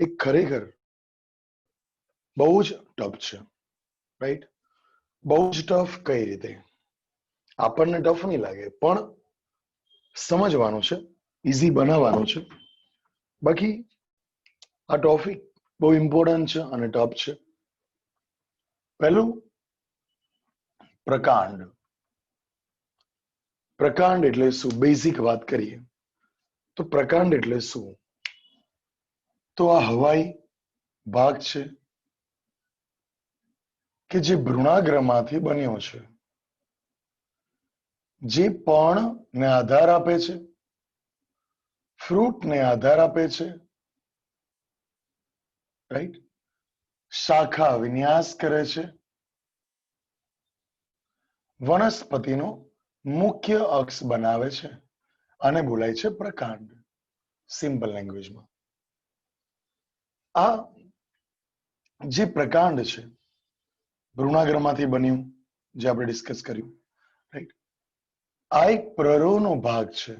એ ખરેખર બહુ જ ટફ છે, રાઈટ? બહુ જ ટફ કઈ રીતે? આપણને ટફ નહીં લાગે, પણ સમજવાનું છે, ઈઝી બનાવવાનું છે. બાકી આ ટોપિક બહુ ઇમ્પોર્ટન્ટ છે અને ટફ છે. પહેલું, પ્રકાંડ. પ્રકાંડ એટલે શું? બેઝિક વાત કરીએ તો પ્રકાંડ એટલે શું? તો આ હવાઈ ભાગ છે કે જે ભ્રૂણાગ્રમાંથી બન્યો છે, જે પર્ણને આધાર આપે છે, ફ્રૂટને આધાર આપે છે, રાઈટ? શાખા વિન્યાસ કરે છે, વનસ્પતિનો મુખ્ય અક્ષ બનાવે છે, અને બોલાય છે પ્રકાંડ. સિમ્પલ લેંગ્વેજમાં આ જે પ્રકાંડ છે, ભ્રૂણાગ્રમાંથી બન્યું, જે આપણે ડિસ્કસ કર્યું, રાઈટ? આ એક પ્રરોહનો ભાગ છે.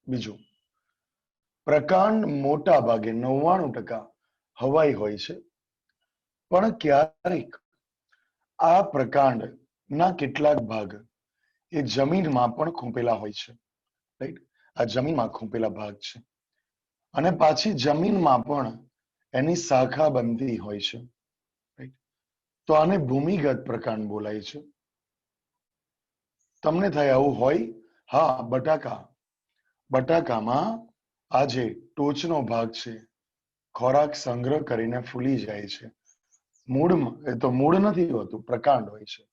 બીજું, પ્રકાંડ મોટા ભાગે 99% હવાઈ હોય છે, પણ ક્યારેક આ પ્રકાંડ ના કેટલાક ભાગ એ જમીનમાં પણ ખૂંપેલા હોય છે, રાઈટ? આ જમીનમાં ખૂંપેલા ભાગ છે, અને પાછી જમીનમાં પણ એની શાખા બનતી હોય છે, રાઈટ? તો આને ભૂમિગત પ્રકાંડ બોલાય છે. તમને થાય આવું હોય? હા, બટાકામાં આ જે ટોચનો ભાગ છે, ખોરાક સંગ્રહ કરીને ફૂલી જાય છે. મૂળમાં એ તો મૂળ નથી હોતું, પ્રકાંડ હોય છે.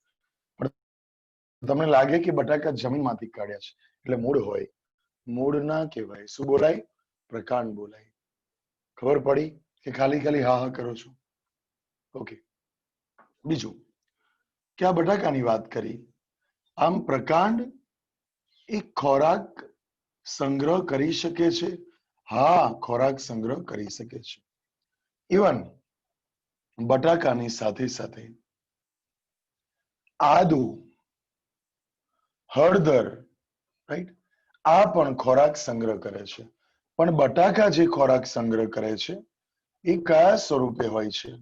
પણ તમને લાગે કે બટાકા જમીનમાંથી કાઢ્યા છે એટલે મૂળ હોય. મૂળ ના કહેવાય. શું બોલાય? પ્રકાંડ બોલાય. ખબર પડી કે ખાલી હા હા કરો છો? ઓકે. બીજું કે આ બટાકાની વાત કરી, આમ પ્રકાંડ એક ખોરાક સંગ્રહ કરી શકે છે. હા, ખોરાક સંગ્રહ કરી શકે છે. ઇવન બટાકાની સાથે સાથે આદુ, હળદર, રાઈટ? આ પણ ખોરાક સંગ્રહ કરે છે. પણ બટાકા જે ખોરાક સંગ્રહ કરે છે એ કયા સ્વરૂપે હોય છે?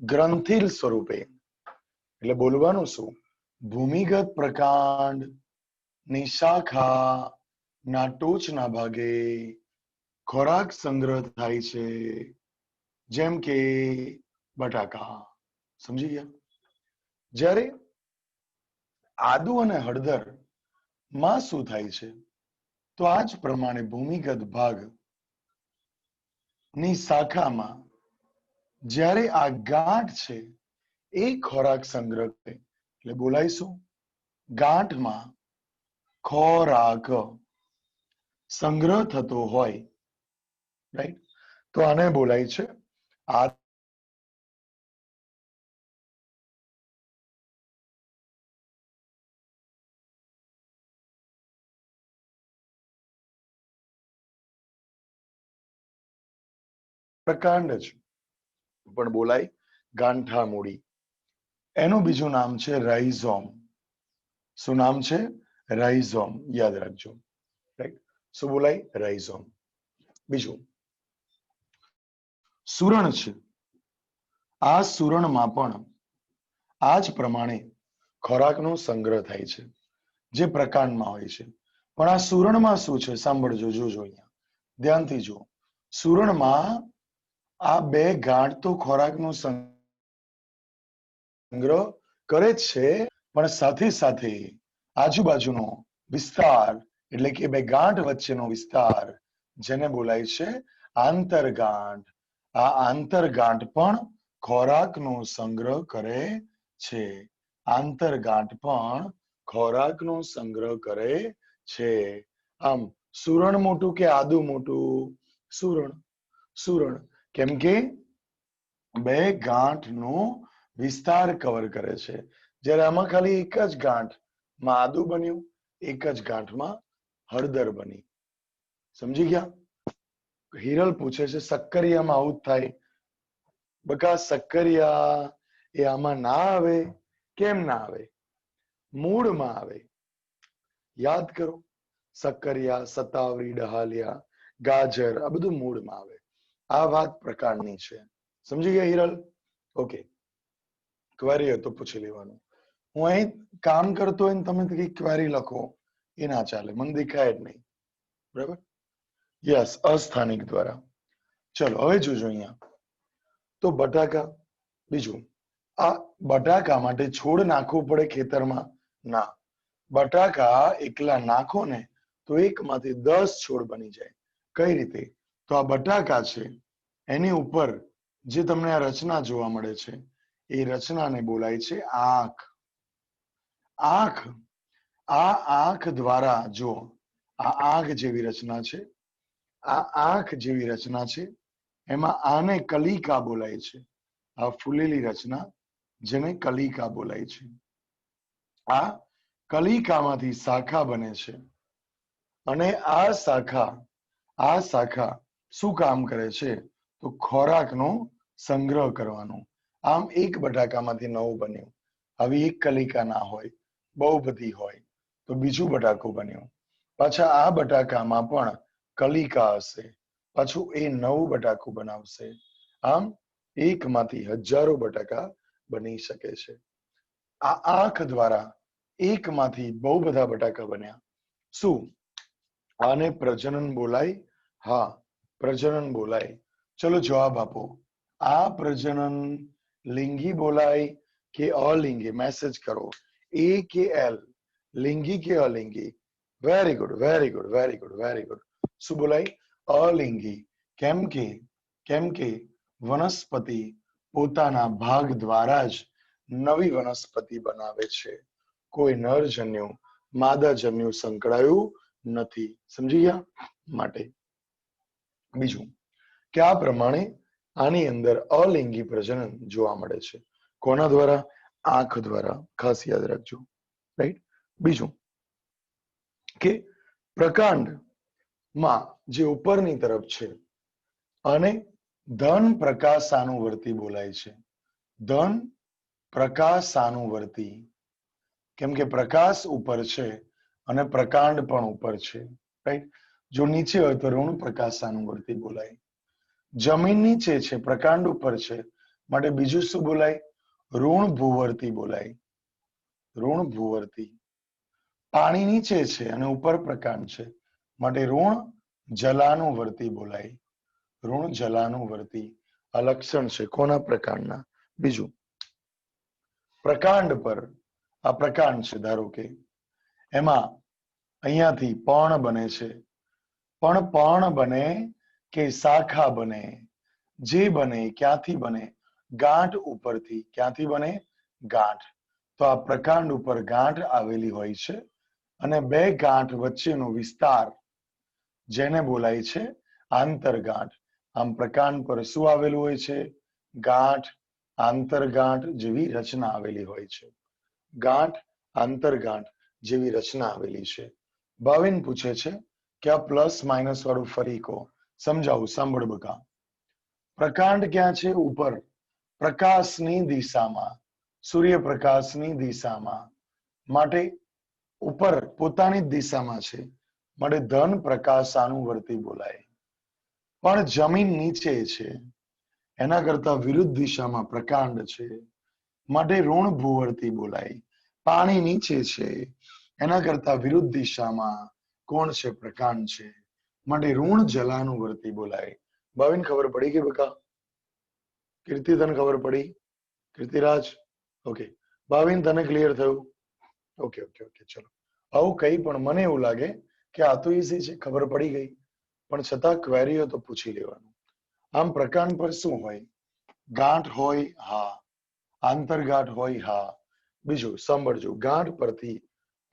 ગ્રંથિલ સ્વરૂપે. એટલે બોલવાનું શું? ભૂમિગત પ્રકાંડ ની શાખા ના ટોચના ભાગે ખોરાક સંગ્રહ થાય છે, જેમ કે બટાકા. સમજી ગયા? જ્યારે આદુ અને હળદર માં શું થાય છે? તો આ જ પ્રમાણે ભૂમિગત ભાગ ની શાખામાં જ્યારે આ ગાંઠ છે એ ખોરાક સંગ્રહ કરે એટલે બોલાય શું? ગાંઠમાં ખોરાક સંગ્રહ થતો હોય, રાઈટ? તો આને બોલાય છે આ પ્રકાંડ જ પણ બોલાય ગાંઠા મૂડી. એનું બીજું નામ છે રાઇઝોમ. શું નામ છે? રાઇઝોમ. યાદ રાખજો, રાઈટ? શું બોલાય? રાઇઝોમ. બીજું સુરણ છે. આ સુરણમાં પણ આ જ પ્રમાણે ખોરાકનો સંગ્રહ થાય છે, જે પ્રકાંડમાં હોય છે. પણ આ સુરણમાં શું છે? સાંભળજો, જોજો, અહીંયા ધ્યાનથી જુઓ. સુરણમાં આ બે ગાંઠ તો ખોરાકનો સંગ્રહ કરે જ છે, પણ સાથે સાથે આજુબાજુનો વિસ્તાર, એટલે કે બે ગાંઠ વચ્ચેનો વિસ્તાર, જેને બોલાય છે આંતરગાંઠ. આ આંતરગાંઠ પણ ખોરાકનો સંગ્રહ કરે છે. આંતરગાંઠ પણ ખોરાકનો સંગ્રહ કરે છે. આમ સુરણ મોટું કે આદુ મોટું? સુરણ. સુરણ. કેમ કે બે ગાંઠનો વિસ્તાર કવર કરે છે. જ્યારે આમાં ખાલી એક જ ગાંઠમાં આદુ બન્યું, એક જ ગાંઠમાં હળદર બની. સમજી ગયા? હિરલ પૂછે છે સક્કરિયામાં આવું જ થાય? બકા સક્કરિયા એ આમાં ના આવે. કેમ ના આવે? મૂળમાં આવે. યાદ કરો, સક્કરિયા, સતાવરી, ડહાલિયા, ગાજર, આ બધું મૂળમાં આવે. આ વાત પ્રકાંડની છે. સમજી ગયા હિરલ? ઓકે, ક્વેરી હોય તો પૂછી લેવાનું. હું અહીં કામ કરતો હોય ને તમે કઈ ક્વેરી લખો એ ના ચાલે, મને દેખાય જ નહીં. બરાબર? યસ, અસ્થાનિક દ્વારા. ચલો હવે જોજો અહીંયા. તો બટાકા. બીજું, આ બટાકા માટે છોડ નાખવું પડે ખેતરમાં? ના. બટાકા એકલા નાખો ને તો 1 માંથી 10 છોડ બની જાય. કઈ રીતે? તો આ બટાકા છે એની ઉપર જે તમને આ રચના જોવા મળે છે એ રચનાને બોલાય છે આંખ. આંખ, આ આંખ દ્વારા, જો આ આંખ જેવી રચના છે, આ આંખ જેવી રચના છે, એમાં આને કલિકા બોલાય છે. આ ફૂલેલી રચના જેને કલિકા બોલાય છે. આ કલિકામાંથી શાખા બને છે અને આ શાખા શું કામ કરે છે? તો ખોરાકનો સંગ્રહ કરવાનો. આમ એક બટાકામાંથી 9 બન્યું. હવે એક કલિકા ના હોય, બહુ બધી હોય તો બીજું બટાકું બન્યું. પાછા આ બટાકામાં પણ કલિકા હશે, પાછું એ નવું બટાકું બનાવશે. આમ એકમાંથી હજારો બટાકા બની શકે છે. આ આંખ દ્વારા એકમાંથી બહુ બધા બટાકા બન્યા. શું આને પ્રજનન બોલાય? હા, પ્રજનન બોલાય. ચલો જવાબ આપો. આ પ્રજનન લિંગી બોલાય કે અલિંગી? મેસેજ કરો. એ કે એલ, લિંગી કે અલિંગી? Very good, very good, very good, very good. શું બોલાય? અલિંગી. કેમ કે વનસ્પતિ પોતાના ભાગ દ્વારા જ નવી વનસ્પતિ બનાવે છે. કોઈ નરજન્યુ માદાજન્યુ સંકળાયું નથી. સમજી ગયા? માટે બીજું કે આ પ્રમાણે આની અંદર અલિંગી પ્રજનન જોવા મળે છે. કોના દ્વારા? આંખ દ્વારા. ખાસ યાદ રાખજો. રાઈટ? બીજું કે પ્રકાંડમાં જે ઉપરની તરફ છે અને ધન પ્રકાશાનુવર્તી બોલાય છે. ધન પ્રકાશાનુવર્તી. કેમ કે પ્રકાશ ઉપર છે અને પ્રકાંડ પણ ઉપર છે. રાઈટ? જો નીચે હોય તો ઋણ પ્રકાશાનુવર્તી બોલાય. જમીન નીચે છે, પ્રકાંડ ઉપર છે, માટે બીજું શું બોલાય? ઋણ ભૂવર્તી બોલાય. ઋણ ભૂવર્તી. પાણી નીચે છે અને ઉપર પ્રકાંડ છે, માટે ઋણ જલાનુવર્તી બોલાય. ઋણ જલાનુવર્તી. આ લક્ષણ છે કોના? પ્રકાંડના. બીજું, પ્રકાંડ પર, આ પ્રકાંડ છે ધારો કે, એમાં અહીંયાથી પર્ણ બને છે. પણ પર્ણ બને કે શાખા બને? જે બને ક્યાંથી બને? ગાંઠ ઉપરથી. ક્યાંથી બને? ગાંઠ. તો આ પ્રકાંડ ઉપર ગાંઠ આવેલી હોય છે અને બે ગાંઠ વચ્ચેનો વિસ્તાર જેને બોલાય છે આંતરગાંઠ. આમ પ્રકાંડ પર શું આવેલું હોય છે? ગાંઠ, આંતરગાંઠ જેવી રચના આવેલી હોય છે. ગાંઠ, આંતરગાંઠ જેવી રચના આવેલી છે. ભાવિન પૂછે છે કે આ પ્લસ માઇનસ વાળું ફરી કહો. સમજાવું, સાંભળ બકા. પ્રકાંડ ક્યાં છે? ઉપર, પ્રકાશની દિશામાં, સૂર્યપ્રકાશની દિશામાં, માટે ઉપર પોતાની જ દિશામાં છે, માટે ધન પ્રકાશાનુવર્તી બોલાય. પણ જમીન નીચે છે, એના કરતા વિરુદ્ધ દિશામાં પ્રકાંડ છે, માટે ઋણ ભૂવર્તી બોલાય. પાણી નીચે છે, એના કરતા વિરુદ્ધ દિશામાં કોણ છે? પ્રકાંડ છે, માટે ઋણ જલાનુવર્તી બોલાય. ભાવિન ખબર પડી ગઈ બકા? કીર્તિ તને ખબર પડી? કીર્તિરાજ? ઓકે. ભાવિન તને ક્લિયર થયું? Okay okay okay. ચલો, આવું કઈ પણ મને એવું લાગે કે આ તો ઈઝી છે, ખબર પડી ગઈ, પણ છતાં ક્વેરી હોય તો પૂછી લેવાનું. આમ પ્રકાંડ પર શું હોય? ગાંઠ હોય? હા. આંતરગાંઠ હોય? હા. બીજું સાંભળજો, ગાંઠ પરથી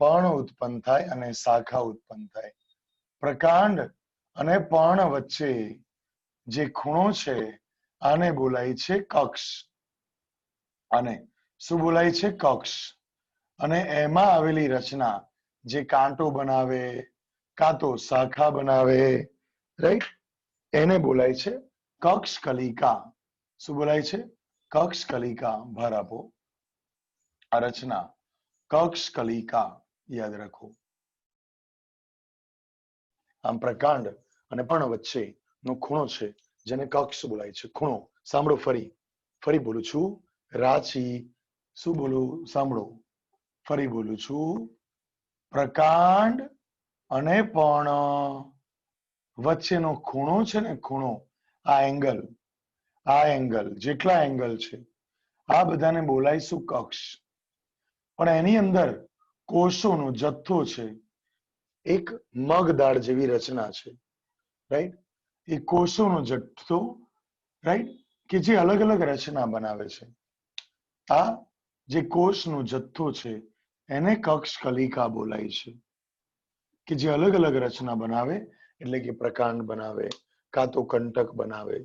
પર્ણ ઉત્પન્ન થાય અને શાખા ઉત્પન્ન થાય. પ્રકાંડ અને પર્ણ વચ્ચે જે ખૂણો છે આને બોલાય છે કક્ષ. અને શું બોલાય છે? કક્ષ. અને એમાં આવેલી રચના જે કાંટો બનાવે કાં તો શાખા બનાવે, રાઈટ, એને બોલાય છે કક્ષ કલિકા. શું બોલાય છે? કક્ષ કલિકા. ભાર આપો. આ રચના કક્ષ કલિકા યાદ રાખો. આમ પ્રકાંડ અને પણ વચ્ચે નો ખૂણો છે જેને કક્ષ બોલાય છે. ખૂણો. સાંભળો ફરી બોલું છું. રાચી. શું બોલું? સાંભળો, ફરી બોલું છું. પ્રકાંડ અને પર્ણ વચ્ચેનો ખૂણો છે ને, ખૂણો, આ એંગલ, જેટલા એંગલ છે આ બધાને બોલાઈશું કક્ષ. પણ એની અંદર કોષોનો જથ્થો છે, એક મગ દાળ જેવી રચના છે, રાઈટ? એ કોષોનો જથ્થો, રાઈટ, કે જે અલગ અલગ રચના બનાવે છે. આ જે કોષનો જથ્થો છે એને કક્ષ કલિકા બોલાય છે, કે જે અલગ અલગ રચના બનાવે, એટલે કે પ્રકાંડ બનાવે, કાં તો કંટક બનાવે.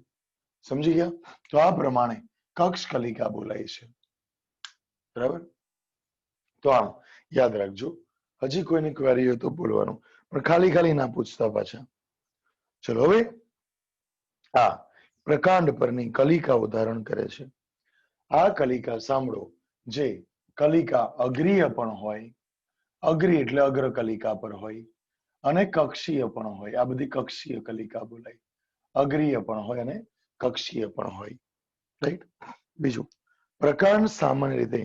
સમજી ગયા? તો આ પ્રમાણે કક્ષ કલિકા બોલાય છે. બરાબર? તો આમ યાદ રાખજો. હજી કોઈને ક્વેરી હોય તો બોલવાનું, પણ ખાલી ના પૂછતા પાછા. ચલો હવે આ પ્રકાંડ પરની કલિકા ઉદાહરણ કરે છે. આ કલિકા સાંભળો, જે કલિકા અગ્રીય પણ હોય, અગ્રી એટલે અગ્ર કલિકા પર હોય, અને કક્ષીય પણ હોય. આ બધી કક્ષીય કલિકા બોલાય. અગ્રીય પણ હોય અને કક્ષીય પણ હોય, રાઈટ? બીજું, પ્રકાંડ સામાન્ય રીતે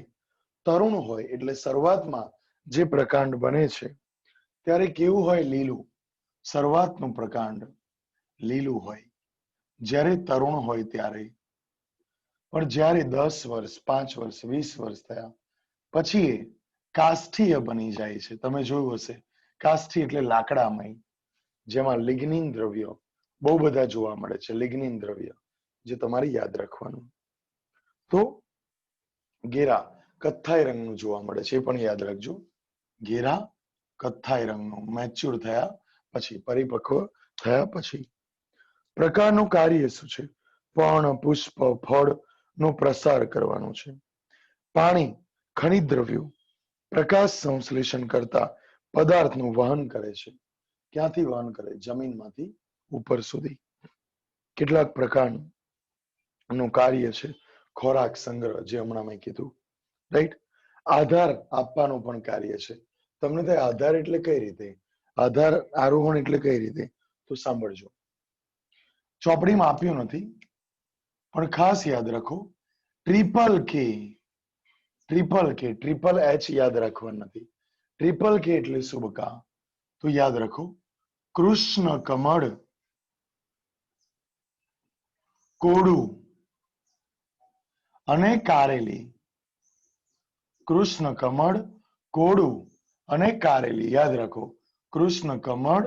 તરુણ હોય, એટલે શરૂઆતમાં જે પ્રકાંડ બને છે ત્યારે કેવું હોય? લીલું. શરૂઆતનું પ્રકાંડ લીલું હોય જ્યારે તરુણ હોય ત્યારે. પણ જ્યારે 10 વર્ષ, 5 વર્ષ, 20 વર્ષ થયા પછી એ કાષ્ઠીય બની જાય છે. તમે જોયું હશે, કાષ્ઠી એટલે લાકડામય, જેમાં લિગ્નિન દ્રવ્ય બહુ બધા જોવા મળે છે. લિગ્નિન દ્રવ્ય જે તમારે યાદ રાખવાનું. તો ઘેરા કથ્થાઈ રંગનું જોવા મળે છે, એ પણ યાદ રાખજો. ઘેરા કથ્થાઈ રંગનું, મેચ્યોર થયા પછી, પરિપક્વ થયા પછી. પ્રકારનું કાર્ય શું છે? પર્ણ, પુષ્પ, ફળ નો પ્રસાર કરવાનો છે. પાણી, ખનિજ દ્રવ્યો, પ્રકાશ સંશ્લેષણ કરતા પદાર્થનું વહન કરે છે. ક્યાંથી વહન કરે? જમીનમાંથી ઉપર સુધી. કેટલાક પ્રકારનું કાર્ય છે ખોરાક સંગ્રહ, જે હમણાં મેં કીધું, રાઈટ? આધાર આપવાનું પણ કાર્ય છે. તમને થાય આધાર એટલે કઈ રીતે? આધાર આરોહણ એટલે કઈ રીતે? તો સાંભળજો. ચોપડીમાં આપ્યું નથી, પણ ખાસ યાદ રાખો. ટ્રિપલ કે, ટ્રિપલ એચ યાદ રાખવાનું નથી. ટ્રિપલ કે એટલે શું બકા? તો યાદ રાખો, કૃષ્ણ કમળ, કોડું અને કારેલી. કૃષ્ણ કમળ, કોડું અને કારેલી. યાદ રાખો, કૃષ્ણ કમળ,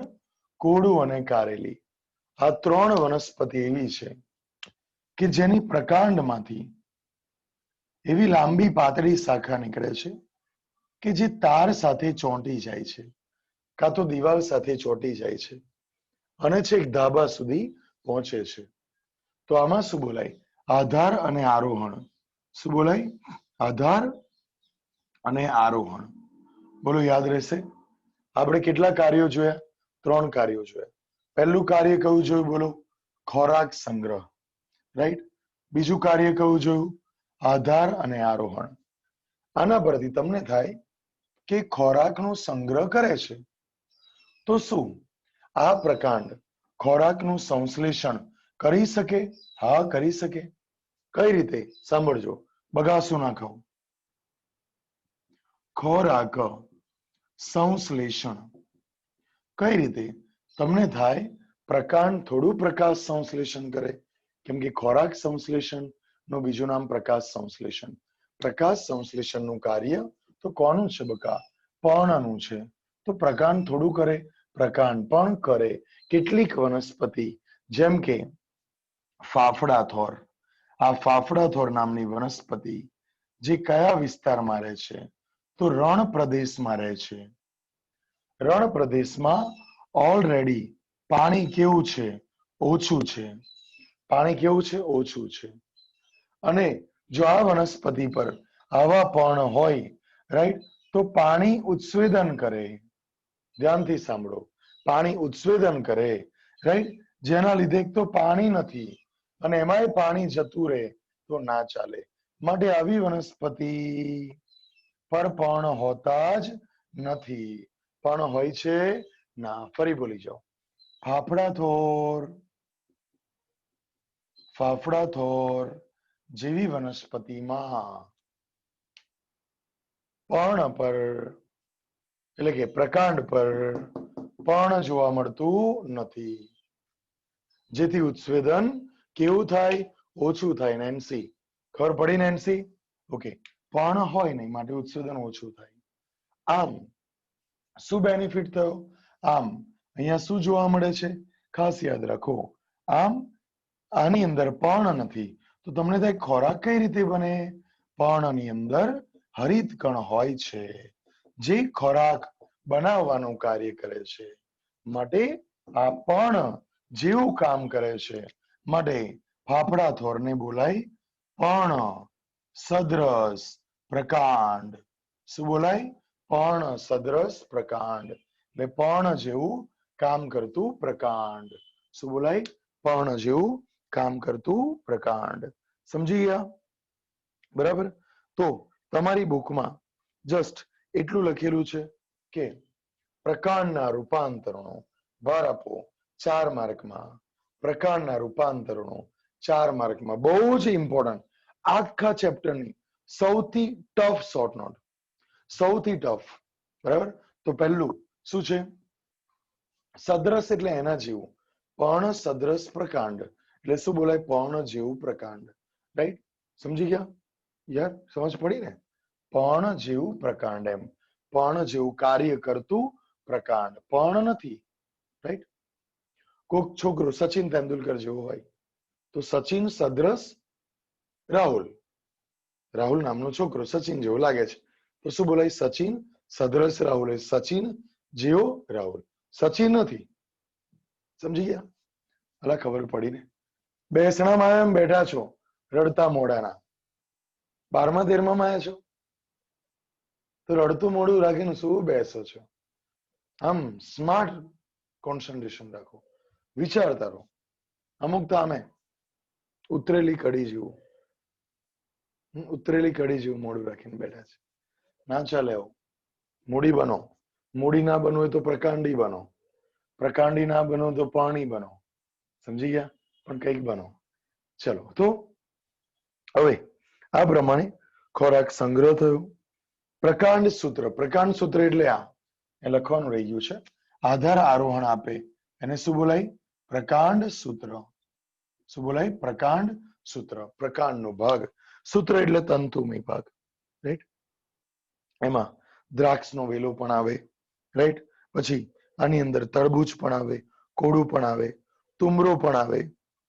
કોડું અને કારેલી. આ 3 વનસ્પતિ એવી છે કે જેની પ્રકાંડમાંથી એવી લાંબી પાતળી શાખા નીકળે છે કે જે તાર સાથે ચોંટી જાય છે, કાં તો દિવાલ સાથે ચોંટી જાય છે, અને છેક ધાબા સુધી પહોંચે છે. તો આમાં શું બોલાય? આધાર અને આરોહણ. શું બોલાય? આધાર અને આરોહણ. બોલો, યાદ રહેશે? આપણે કેટલા કાર્યો જોયા? 3 કાર્યો જોયા. પહેલું કાર્ય કયું જોયું? બોલો, ખોરાક સંગ્રહ, રાઈટ? બીજું કાર્ય કયું જોયું? આધાર અને આરોહણ. આના પરથી તમને થાય કે ખોરાકનો સંગ્રહ કરે છે, તો શું આ પ્રકાંડ ખોરાકનું સંશ્લેષણ કરી શકે? હા, કરી શકે. કઈ રીતે? સાંભળજો, બગાસું ના ખાઓ. ખોરાક સંશ્લેષણ કઈ રીતે? તમને થાય પ્રકાંડ થોડું પ્રકાશ સંશ્લેષણ કરે, કેમ કે ખોરાક સંશ્લેષણ નું બીજું નામ પ્રકાશ સંશ્લેષણ. પ્રકાશ સંશ્લેષણનું કાર્ય તો કોનું છે બકા? પર્ણનું છે. તો પ્રકાંડ થોડું કરે, પ્રકાંડ પણ કરે. કેટલીક વનસ્પતિ, જેમ કે ફાફડા થોર, આ ફાફડા થોર નામની વનસ્પતિ જે કયા વિસ્તારમાં રહે છે? તો રણ પ્રદેશમાં રહે છે. રણ પ્રદેશમાં ઓલરેડી પાણી કેવું છે? ઓછું છે. પાણી કેવું છે? ઓછું છે. અને જો આ વનસ્પતિ પર આવા પર્ણ હોય, રાઈટ, તો પાણી ઉત્સ્વેદન કરે. ધ્યાનથી સાંભળો, પાણી ઉત્સ્વેદન કરે, રાઈટ, જેના લીધે તો પાણી નથી અને એમાંય પાણી જતું રહે તો ના ચાલે. માટે આવી વનસ્પતિ પર પર્ણ હોતા જ નથી. પણ હોય છે ના. ફરી બોલી જાઓ, ફાફડા થોર, ફાફડા થોર જેવી વનસ્પતિમાં પર્ણ પર એટલે કે પ્રકાંડ પર પર્ણ જોવા મળતું નથી, જેથી ઉત્સેદન કેવું થાય? ઓછું થાય. નેન્સી ખબર પડી? નેન્સી ઓકે, પર્ણ હોય નહીં માટે ઉત્સેદન ઓછું થાય. આમ શું બેનિફિટ થયો? આમ અહીંયા શું જોવા મળે છે? ખાસ યાદ રાખો, આમ આની અંદર પર્ણ નથી તો તમને થાય ખોરાક કઈ રીતે બને? પર્ણની અંદર હરિત કણ હોય છે જે ખોરાક બનાવવાનું કાર્ય કરે છે, માટે આ પર્ણ જેવું કામ કરે છે, માટે ફાફડા થોરને બોલાય પર્ણ સદ્રશ પ્રકાંડ. શું બોલાય? પર્ણ સદ્રશ પ્રકાંડ, એટલે પર્ણ જેવું કામ કરતું પ્રકાંડ. શું બોલાય? પર્ણ જેવું કામ કરતું પ્રકાંડ. સમજી ગયા? બરાબર. તો તમારી બુકમાં જસ્ટ એટલું લખેલું છે કે પ્રકાંડના રૂપાંતરણો ભાર આપો 4 માર્કમાં. પ્રકાંડના રૂપાંતરણો 4 માર્કમાં. બહુ જ ઇમ્પોર્ટન્ટ, આખા ચેપ્ટરની સૌથી ટફ શોર્ટ નોટ, સૌથી ટફ. બરાબર. તો પહેલું શું છે? સદ્રશ એટલે એના જેવું. પર્ણ સદ્રશ પ્રકાંડ એટલે શું બોલાય? પર્ણ જેવું પ્રકાંડ. રાઈટ? સમજી ગયા? યાર સમજ પડી ને? પર્ણ જેવું પ્રકાંડ, એમ પર્ણ જેવું કાર્ય કરતું પ્રકાંડ. પર્ણ નથી. રાઈટ? કોક છોકરો સચિન તેંડુલકર જેવો હોય તો સચિન સદ્રશ રાહુલ, રાહુલ નામનો છોકરો સચિન જેવો લાગે છે તો શું બોલાય? સચિન સદ્રશ રાહુલ, સચિન જેવો રાહુલ. સચિન નથી. સમજી ગયા? અલા ખબર પડી ને? બેસણામાં એમ બેઠા છો રડતા મોઢાના, 12મા 13મા માં આવ્યા છો તો રડતું મોઢું રાખીને શું બેસો છો? આમ સ્માર્ટ કોન્સન્ટ્રેશન રાખો, વિચારતા રહો. અમુક તો આમે ઉતરેલી કડી જેવું, ઉતરેલી કડી જેવું મોઢું રાખીને બેઠા છે. ના ચાલે આવું. મૂડી બનો. મૂડી ના બનવું હોય તો પ્રકાંડી બનો. પ્રકાંડી ના બનો તો પાણી બનો. સમજી ગયા? પણ કઈક બનો. ચલો, તો હવે આ પ્રમાણે ખોરાક સંગ્રહ થયો. પ્રકાંડ સૂત્ર. પ્રકાંડ સૂત્ર એટલે આ એ લખવાનું રહી ગયું છે. આધાર આરોહણ આપે એને શું બોલાય? પ્રકાંડ સૂત્ર. શું બોલાય? પ્રકાંડ સૂત્ર. પ્રકાંડનો ભાગ. સૂત્ર એટલે તંતુમય ભાગ. રાઈટ? એમાં દ્રાક્ષનો વેલો પણ આવે. રાઈટ? પછી આની અંદર તરબૂચ પણ આવે, કોળું પણ આવે, તુમરો પણ આવે.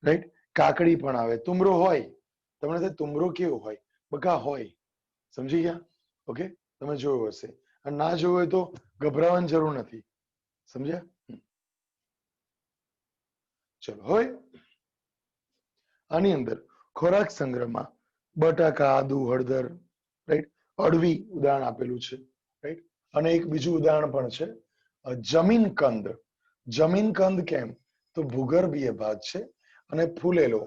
રાઈટ? કાકડી પણ આવે. તુમરો હોય, તમને થાય તુમરો કેવો હોય? બકા હોય. સમજી ગયા? ઓકે, તમે જોયું હશે. અને ના જોયું હોય તો ગભરાવાની જરૂર નથી. સમજ્યા? ચલો, હવે આની અંદર ખોરાક સંગ્રહમાં બટાકા, આદુ, હળદર, રાઈટ, અળવી ઉદાહરણ આપેલું છે. રાઈટ? અને એક બીજું ઉદાહરણ પણ છે, જમીન કંદ. જમીન કંદ કેમ? તો ભૂગર્ભીય ભાગ છે અને ફૂલેલો.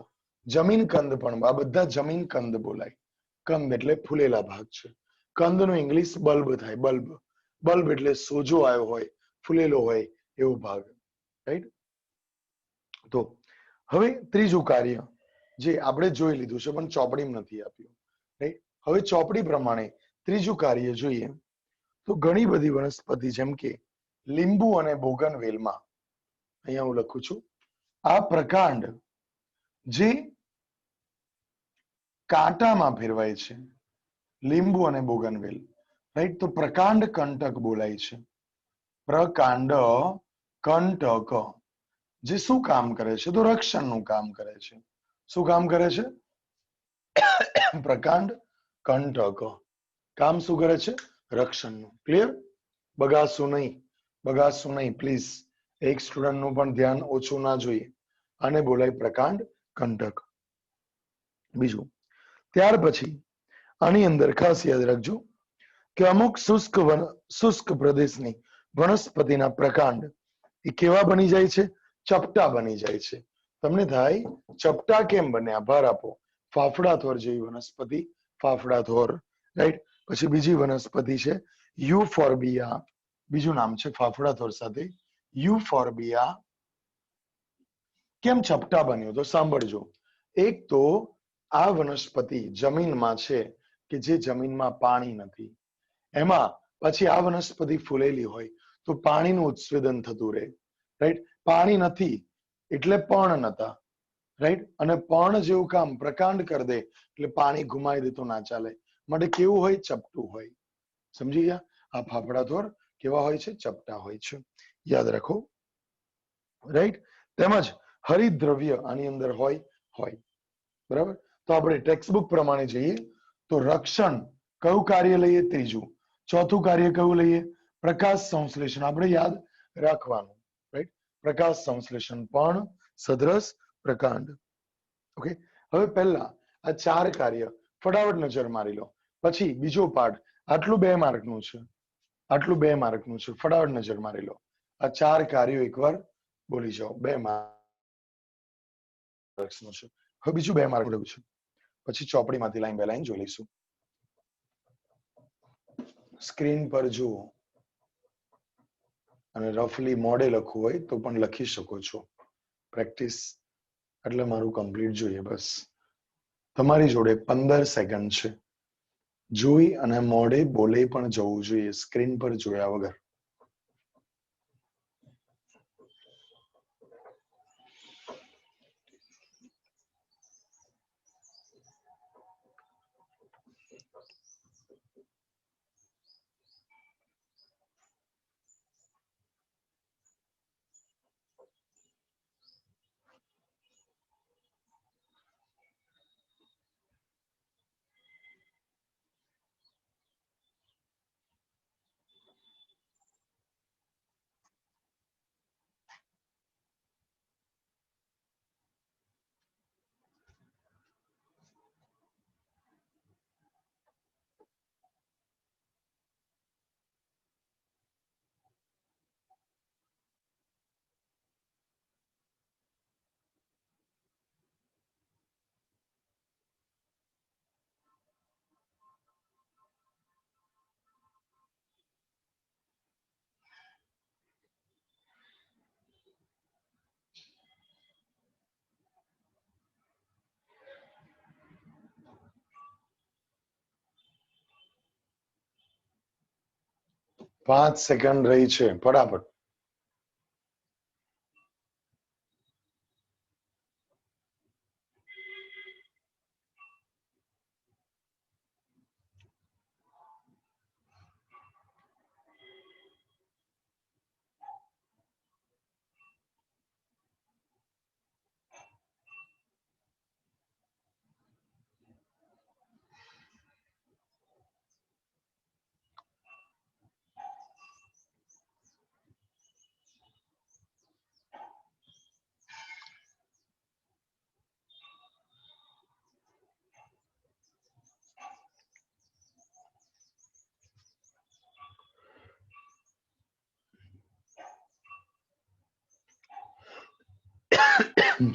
જમીન કંદ પણ, આ બધા જમીન કંદ બોલાય. કંદ એટલે ફૂલેલા ભાગ છે. કંદનું ઇંગ્લિશ બલ્બ થાય. બલ્બ. બલ્બ એટલે સોજો આવ્યો હોય, ફૂલેલો હોય એવો ભાગ. રાઈટ? તો હવે ત્રીજું કાર્ય જે આપણે જોઈ લીધું છે પણ ચોપડીમાં નથી આપ્યું. રાઈટ? હવે ચોપડી પ્રમાણે ત્રીજું કાર્ય જોઈએ તો ઘણી બધી વનસ્પતિ જેમ કે લીંબુ અને બોગનવેલમાં, અહીંયા હું લખું છું, આ પ્રકાંડ જે કાંટામાં ફેરવાય છે, લીંબુ અને બોગનવેલ. રાઈટ? તો પ્રકાંડ કંટક બોલાય છે. પ્રકાંડ કંટક જે શું કામ કરે છે? તો રક્ષણનું કામ કરે છે. શું કામ કરે છે? પ્રકાંડ કંટક કામ શું કરે છે? રક્ષણનું. ક્લિયર? બગાસું નહીં, બગાસું નહીં પ્લીઝ. એક સ્ટુડન્ટનું પણ ધ્યાન ઓછું ના જોઈએ. આને બોલાય પ્રકાંડ કંટક. બીજું, ત્યાર પછી આની અંદર ખાસ યાદ રાખજો કે અમુક શુષ્ક પ્રદેશની વનસ્પતિના પ્રકાંડ એ કેવા બની જાય છે? ચપટા બની જાય છે. તમને થાય ચપટા કેમ બન્યા? ભાર આપો. ફાફડા થોર જેવી વનસ્પતિ, ફાફડા થોર. રાઈટ? પછી બીજી વનસ્પતિ છે યુફોર્બિયા. બીજું નામ છે ફાફડા થોર સાથે, યુફોર્બિયા. કેમ ચપટા બન્યો? તો સાંભળજો. એક તો આ વનસ્પતિ જમીનમાં છે કે જે જમીનમાં પાણી નથી, એમાં પછી આ વનસ્પતિ ફૂલેલી હોય તો પાણીનું ઉત્સેદન થતું રહે, રાઈટ. પાણી નથી એટલે પર્ણ નતા, રાઈટ. અને પર્ણ જેવું કામ પ્રકાંડ કરી દે એટલે પાણી ઘુમાઈ દે તો ના ચાલે, માટે કેવું હોય? ચપટું હોય. સમજી ગયા? આ ફાફડા થોર કેવા હોય છે? ચપટા હોય છે, યાદ રાખો, રાઈટ. તેમજ હરિતદ્રવ્ય આની અંદર હોય, બરાબર. તો આપણે ટેક્સ્ટ બુક પ્રમાણે જઈએ તો રક્ષણ કયું કાર્ય લઈએ? ત્રીજું. ચોથું કાર્ય કયું લઈએ? પ્રકાશ સંશ્લેષણ. આપણે યાદ રાખવાનું, રાઈટ. પ્રકાશ સંશ્લેષણ, પણ, સદ્રશ, પ્રકાંડ. ઓકે. હવે પહેલા આ 4 કાર્ય ફટાફટ નજર મારી લો, પછી બીજો પાઠ. આટલું 2 માર્કનું છે, આટલું 2 માર્કનું છે, ફટાફટ નજર મારી લો. આ 4 કાર્યો એકવાર બોલી જાઓ, 2 માર્ક્સનું છે. હવે બીજું 2 માર્ક લેવું છે, પછી ચોપડીમાંથી લાઈન બાય લાઈન જોઈ લઈશું. સ્ક્રીન પર જુઓ અને રફલી મોડે લખવું હોય તો પણ લખી શકો છો. પ્રેક્ટિસ એટલે મારું કમ્પ્લીટ જોઈએ. બસ તમારી જોડે 15 સેકન્ડ છે. જોઈ અને મોડે બોલે પણ જવું જોઈએ, સ્ક્રીન પર જોયા વગર. પાંચ સેકન્ડ રહી છે, ફટાફટ.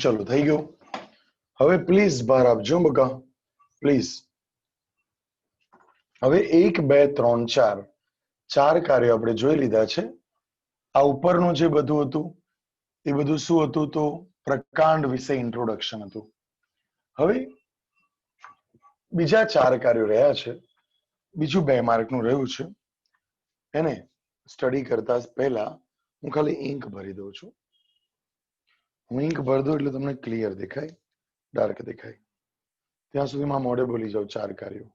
ચલો થઈ ગયું. હવે પ્લીઝ બહાર આપજો બકા, પ્લીઝ. હવે 1 2 3 4 4 કાર્યો આપણે જોઈ લીધા છે. આ ઉપરનું જે બધું હતું એ બધું શું હતું? તો પ્રકાંડ વિશે ઇન્ટ્રોડક્શન હતું. હવે બીજા 4 કાર્યો રહ્યા છે. બીજું 2 માર્કનું રહ્યું છે. એને સ્ટડી કરતા પહેલા હું ખાલી ઇંક ભરી દઉં છું. હું ઇંક ભરી દઉં એટલે તમને ક્લિયર દેખાય, ડાર્ક દેખાય. ત્યાં સુધીમાં મોઢે બોલી જાવ 4 કાર્યો.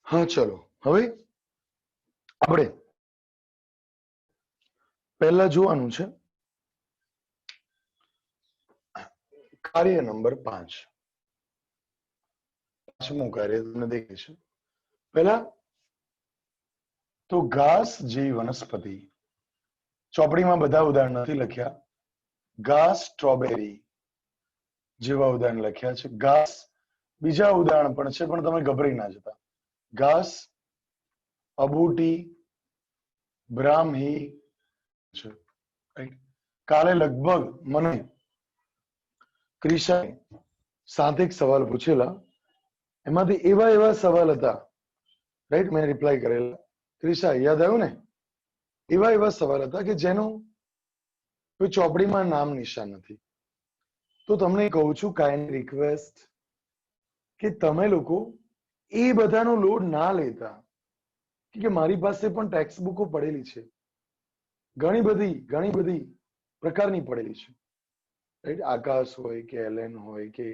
હા ચલો. હવે આપણે પહેલા જોવાનું છે કાર્ય નંબર 5. પાંચમું કાર્ય તમને દેખાય છે. પહેલા તો ઘાસ જેવી વનસ્પતિ. ચોપડીમાં બધા ઉદાહરણ નથી લખ્યા. ઘાસ, સ્ટ્રોબેરી જેવા ઉદાહરણ લખ્યા છે. ઘાસ બીજા ઉદાહરણ પણ છે, પણ તમે ગભરાઈ ના જતા. ઘાસ, અબૂટી, બ્રાહ્મી છે, રાઈટ? કાલે લગભગ મને ક્રિશાએ 7 એક સવાલ પૂછેલા, એમાંથી એવા એવા સવાલ હતા, રાઈટ, મેં રિપ્લાય કરેલા. ક્રિશા યાદ આવ્યું ને? એવા એવા સવાલ હતા કે જેનું કોઈ ચોપડીમાં નામ નિશાન નથી. તો તમને કહું છું, કાઇન્ડ રિક્વેસ્ટ કે તમે લોકો એ બધાનો લોડ ના લેતા, કે મારી પાસે પણ ટેક્સ્ટ બુકો પડેલી છે, ઘણી બધી પ્રકારની પડેલી છે, રાઈટ? આકાશ હોય કે એલેન હોય કે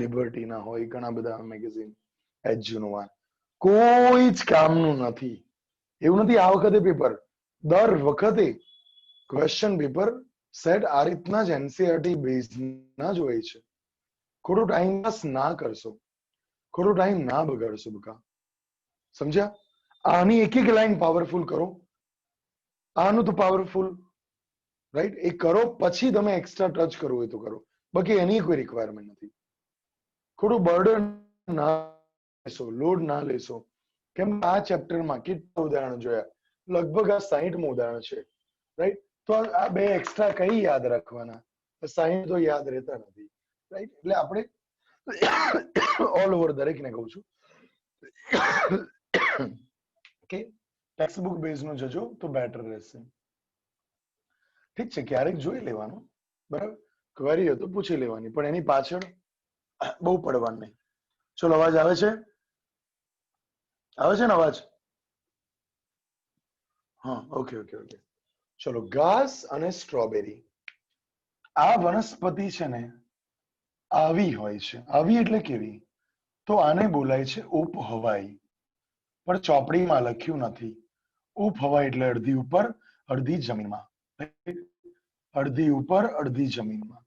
લિબર્ટીના હોય, ઘણા બધા મેગેઝિન, એજ્યુનોવા, કોઈ જ કામનું નથી. એવું નથી આ વખતે પેપર, દર વખતે ક્વેશ્ચન પેપર સેટ આ રીતના જ એનસીઆરટી બેઝડ ના જ હોય છે. ખોટો ટાઈમ પાસ ના કરશો, ખોટો ટાઈમ ના બગાડશો બકા, સમજ્યા? આની એક એક લાઈન પાવરફુલ કરો, આનું તો પાવરફુલ, રાઈટ? એ કરો, પછી તમે એક્સ્ટ્રા ટચ કરવું હોય તો કરો, બાકી એની કોઈ રિક્વાયરમેન્ટ નથી. ખોટું બર્ડન ના લેશો, લોડ ના લેશો. કેમ આ ચેપ્ટરમાં કેટલા ઉદાહરણ જોયા? લગભગ આ 60મું ઉદાહરણ છે, રાઈટ? તો આ બે એક્સ્ટ્રા કઈ યાદ રાખવાના? 60 તો યાદ રહેતા નથી, રાઈટ? એટલે આપણે ઓલ ઓવર દરેકને કહું છું કે ટેક્સ્ટ બુક બેઝ નું જજો તો બેટર રહેશે. ઠીક છે, ક્યારેક જોઈ લેવાનું, બરાબર? ક્વેરી હોય તો પૂછી લેવાની, પણ એની પાછળ બહુ પડવાનું નહીં. ચલો, અવાજ આવે છે? આવે છે ને અવાજ? હા, ઓકે ઓકે ઓકે. ચલો, ઘાસ અને સ્ટ્રોબેરી, આ વનસ્પતિ છે ને આવી હોય છે. આવી એટલે કેવી? તો આને બોલાય છે ઉપહવાઈ, પણ ચોપડીમાં લખ્યું નથી. ઉપહવાઈ એટલે અડધી ઉપર અડધી જમીનમાં, અડધી ઉપર અડધી જમીનમાં.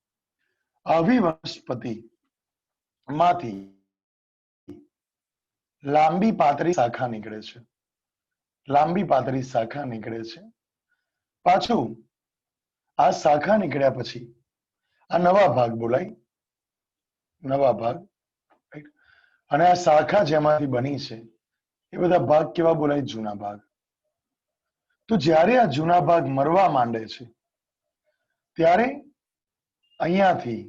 આવી વનસ્પતિ માંથી લાંબી પાતળી શાખા નીકળે છે, લાંબી પાતળી શાખા નીકળે છે. પાછું આ શાખા નીકળ્યા પછી આ નવા ભાગ બોલાય, નવા ભાગ, અને આ શાખા જેમાંથી બની છે એ બધા ભાગ કેવા બોલાય? જૂના ભાગ. તો જ્યારે આ જૂના ભાગ મરવા માંડે છે ત્યારે અહીંયાથી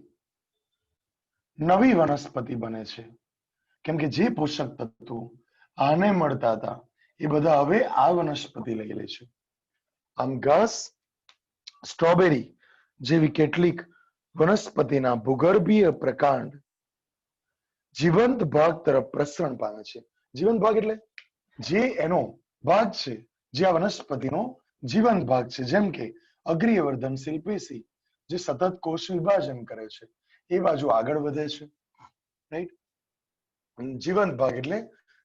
નવી વનસ્પતિ બને છે, કેમ કે જે પોષક તત્વો આને મળતા હતા એ બધા હવે આ વનસ્પતિ લઈ લે છે. આમ ઘાસ, સ્ટ્રોબેરી જેવી કેટલીક વનસ્પતિના ભૂગર્ભીય પ્રકાંડ જીવંત ભાગ તરફ પ્રસરણ પામે છે. જીવંત ભાગ એટલે જે એનો ભાગ છે, જે આ વનસ્પતિનો જીવંત ભાગ છે, જેમ કે અગ્રીય વર્ધનશીલ પેશી જે સતત કોષ વિભાજન કરે છે, એ બાજુ આગળ વધે છે, રાઈટ? જીવંત ભાગ એટલે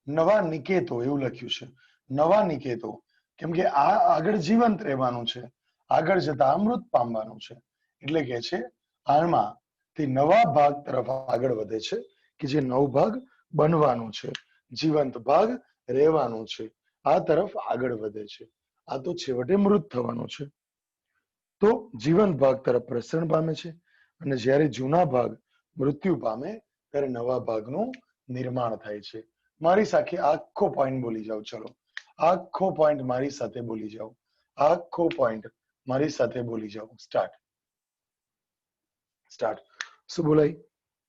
નવા નિકેતો, એવું લખ્યું છે, નવા નિકેતો, કેમ કે આ આગળ જીવંત રહેવાનું છે, આગળ જતા અમૃત પામવાનું છે, એટલે કે છે આમાં તે નવા ભાગ તરફ આગળ વધે છે, કે જે નવો ભાગ બનવાનું છે, જીવંત ભાગ રહેવાનું છે, આ તરફ આગળ વધે છે. આ તો છેવટે મૃત થવાનું છે. તો જીવંત ભાગ તરફ પ્રસરણ પામે છે, અને જ્યારે જૂના ભાગ મૃત્યુ પામે ત્યારે નવા ભાગનું નિર્માણ થાય છે. મારી સાથે આખો પોઈન્ટ બોલી જાઓ. ચલો, આખો પોઈન્ટ મારી સાથે બોલી જાઓ, આખો પોઈન્ટ મારી સાથે બોલી જાઓ. સ્ટાર્ટ. સ્ટાર્ટ. શું બોલાય?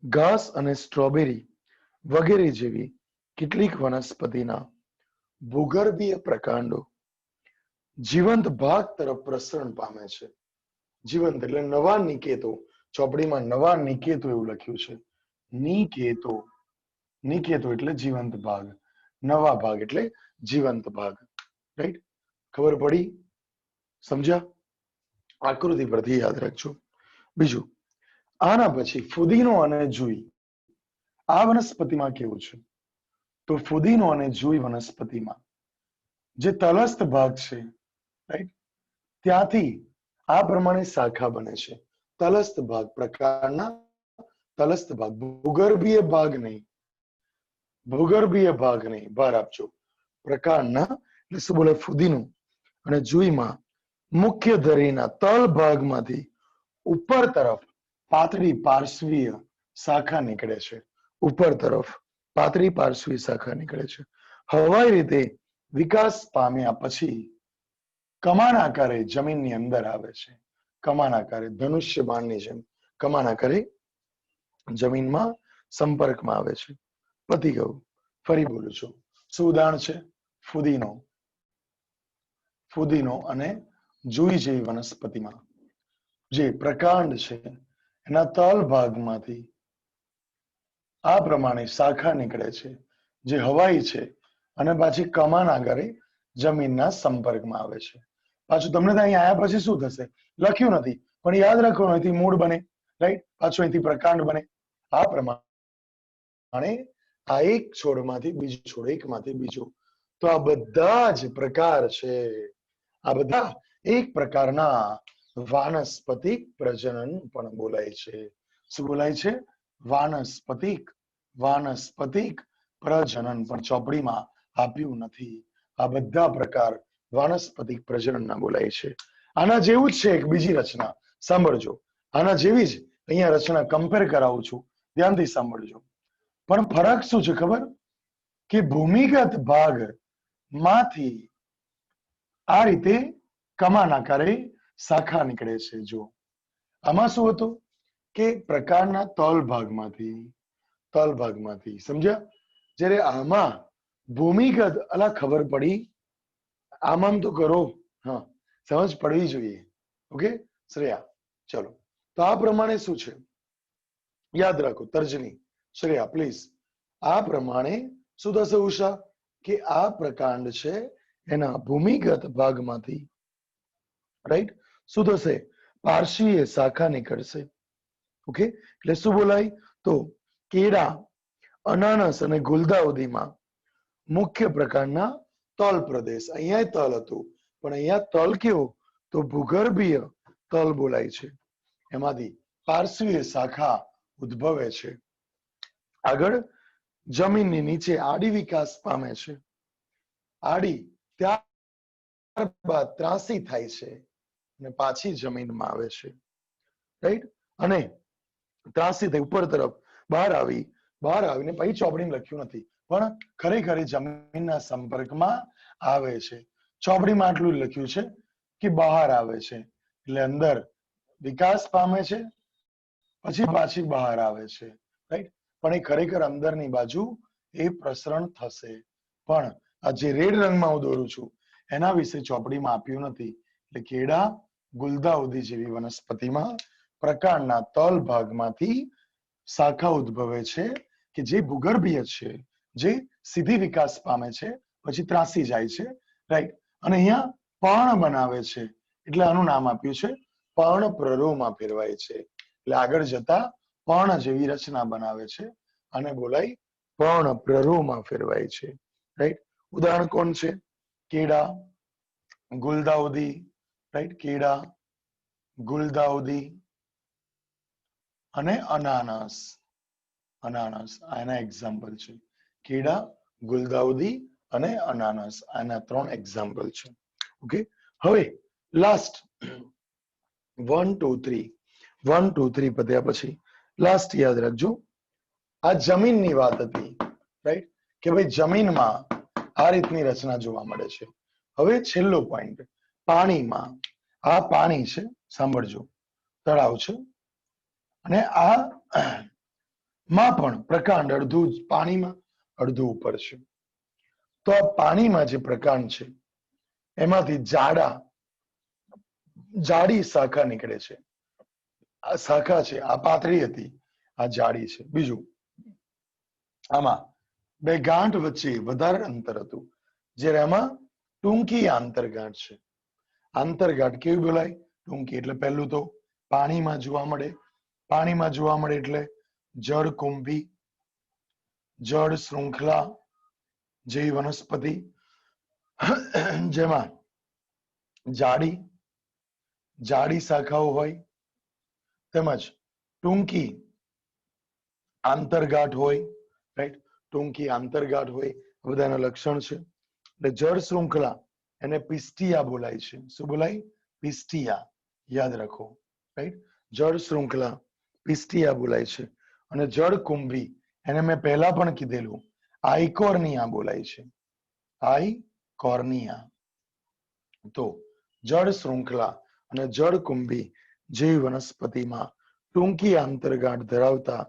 ઘાસ અને સ્ટ્રોબેરી વગેરે જેવી કેટલીક વનસ્પતિના ભૂગર્ભીય પ્રકાંડો જીવંત ભાગ તરફ પ્રસરણ પામે છે. જીવંત એટલે નવા નિકેતો, ચોપડીમાં નવા નિકેતો એવું લખ્યું છે. નિકેતો, નિકેતો એટલે જીવંત ભાગ, નવા ભાગ એટલે જીવંત ભાગ, રાઈટ? ખબર પડી? સમજ્યા? આકૃતિ પરથી યાદ રાખજો. બીજું, આના પછી ફુદીનો અને જુઈ. આ વનસ્પતિમાં કેવું છે? તો ફુદીનો અને જુઈ વનસ્પતિમાં જે તલસ્થ ભાગ છે, રાઈટ, ત્યાંથી આ પ્રમાણે શાખા બને છે. તલસ્થ ભાગ પ્રકારના તલસ્થ ભાગ, ભૂગર્ભીય ભાગ નહીં, ભૂગર્ભીય ભાગ નહીં, ભાર આપજો. પ્રકારના એટલે શું બોલે? ફુદીનો અને જુઈમાં મુખ્ય ધરીના તલ ભાગમાંથી ઉપર તરફ પાતળી પાર્શ્વીય શાખા નીકળે છે. ઉપર તરફ પાતળી પાર્શ્વીય શાખા નીકળે છે. હવાઈ રીતે વિકાસ પામ્યા પછી કમાન આકારે જમીનની અંદર આવે છે. કમાન આકારે ધનુષ્ય બાણની જેમ કમાન આકારે જમીનમાં સંપર્કમાં આવે છે. પતી ગયું. ફરી બોલું છું. શું ઉદાહરણ છે? ફુદીનો. ફુદીનો અને જુઈ જેવી વનસ્પતિમાં જે પ્રકાંડ છે એના તલ ભાગમાંથી આ પ્રમાણે શાખા નીકળે છે જે હવાઈ છે અને પાછી કમાન આગળ જમીનના સંપર્કમાં આવે છે. પાછું તમને ત્યાં અહીંયા આવ્યા પછી શું થશે લખ્યું નથી, પણ યાદ રાખવાનું અહીંથી મૂળ બને, રાઈટ? પાછું અહીંથી પ્રકાંડ બને. આ પ્રમાણે આ એક છોડમાંથી બીજો છોડ, એકમાંથી બીજો. તો આ બધા જ પ્રકાર છે. આ બધા એક પ્રકારના વાનસ્પતિક પ્રજનન પણ બોલાય છે. શું બોલાય છે? વાનસ્પતિક. વાનસ્પતિક પ્રજનન પણ ચોપડીમાં આપ્યું નથી. આ બધા પ્રકાર વાનસ્પતિક પ્રજનનના બોલાય છે. આના જેવું જ છે એક બીજી રચના, સાંભળજો. આના જેવી જ અહીંયા રચના કમ્પેર કરાવું છું, ધ્યાનથી સાંભળજો. પણ ફરક શું છે ખબર? કે ભૂમિગત ભાગ માંથી આ રીતે કમાન આકારે શાખા નીકળે છે. જો આમાં શું હતું કે પ્રકારના તલ ભાગમાંથી સમજ્યા? જ્યારે આમાં ભૂમિગત અલા ખબર પડી? આમ તો કરો, હા સમજ પડવી જોઈએ. ઓકે શ્રેયા, ચલો. તો આ પ્રમાણે શું છે યાદ રાખો. તર્જની શ્રેયા પ્લીઝ. આ પ્રમાણે શું થશે ઉષા? કે આ પ્રકાંડ છે એના ભૂમિગત ભાગમાંથી, રાઈટ, શું થશે? પાર્શ્વીય શાખા નીકળશે. ઓકે, એટલે શું બોલાય? તો કેળા, અનાનસ અને ગુલદાઉદીમાં મુખ્ય પ્રકારના તલ પ્રદેશ. અહીંયા તલ હતું, પણ અહીંયા તલ કેવો? તો ભૂગર્ભીય તલ બોલાય છે. એમાંથી પાર્શ્વીય શાખા ઉદ્ભવે છે. આગળ જમીનની નીચે આડી વિકાસ પામે છે. આડી ત્યારબાદ ત્રાંસી થાય છે અને પાછી જમીનમાં આવે છે, રાઈટ? અને ત્રાંસી થઈ ઉપર તરફ બહાર આવીને પછી ચોપડીમાં લખ્યું નથી, પણ ખરેખર જમીનના સંપર્કમાં આવે છે. ચોપડીમાં આટલું જ લખ્યું છે કે બહાર આવે છે, એટલે અંદર વિકાસ પામે છે પછી પાછી બહાર આવે છે, રાઈટ? પણ એ ખરેખર અંદરની બાજુ એ પ્રસરણ થશે. પણ આ જે રેડ રંગમાં હું દોરું છું એના વિશે ચોપડીમાં આપ્યું નથી. એટલે કેળા, ગુલદાઉદી જેવી વનસ્પતિમાં પ્રકાંડના તલ ભાગમાંથી શાખા ઉદ્ભવે છે કે જે ભૂગર્ભીય છે, જે સીધી વિકાસ પામે છે પછી ત્રાસી જાય છે, રાઈટ? અને અહીંયા પર્ણ બનાવે છે, એટલે આનું નામ આપ્યું છે પર્ણ પ્રરોહમાં ફેરવાય છે. એટલે આગળ જતા પર્ણ જેવી રચના બનાવે છે અને બોલાય પર્ણ પ્રરોહમાં ફેરવાય છે, રાઈટ? ઉદાહરણ કોણ છે? કેળા, ગુલદાઉદી, રાઈટ? કેળા, ગુલદાઉદી અને અનાનસ. અનાનસ આના એક્ઝામ્પલ છે. કેળા, ગુલદાઉદી અને અનાનસ આના 3 એક્ઝામ્પલ છે. ઓકે, હવે લાસ્ટ 1 2 3 1 2 3 પત્યા પછી લાસ્ટ યાદ રાખજો. આ જમીનની વાત હતી, રાઈટ? કે ભાઈ જમીનમાં આ રીતની રચના જોવા મળે છે. હવે છેલ્લો પોઈન્ટ, પાણીમાં. આ પાણી છે, સાંભળજો, તળાવ છે અને આ માં પણ પ્રકાંડ અડધું પાણીમાં અડધું ઉપર છે. તો આ પાણીમાં જે પ્રકાંડ છે એમાંથી જાડી શાખા નીકળે છે. આ શાખા છે, આ પાતળી હતી, આ જાડી છે. બીજું, આમાં બે ગાંઠ વચ્ચે વધારે અંતર હતું, જ્યારે આમાં ટૂંકી આંતરગાંઠ છે. આંતરગાંઠ કેવી બોલાય? ટૂંકી. એટલે પહેલું તો પાણીમાં જોવા મળે. પાણીમાં જોવા મળે એટલે જળ કુંભી, જળ શૃંખલા જેવી વનસ્પતિ જેમાં જાડી શાખાઓ હોય તેમજ ટૂંકી આંતરગાંઠ હોય, રાઈટ? ટૂંકી આંતરગાંઠ હોય, બધાના લક્ષણ છે. એટલે જળ શૃંખલા એને પિસ્ટિયા બોલાય છે. શું બોલાય? પિસ્ટિયા. યાદ રાખો, રાઈટ? જળ શૃંખલા પિસ્ટિયા બોલાય છે. અને જળ કુંભી એને મેં પહેલા પણ કીધેલું આઇકોર્નિયા બોલાય છે. કોર્નિયા. તો જળ શૃંખલા અને જળકુંભી જેવી વનસ્પતિમાં ટૂંકી આંતરગાંઠ ધરાવતા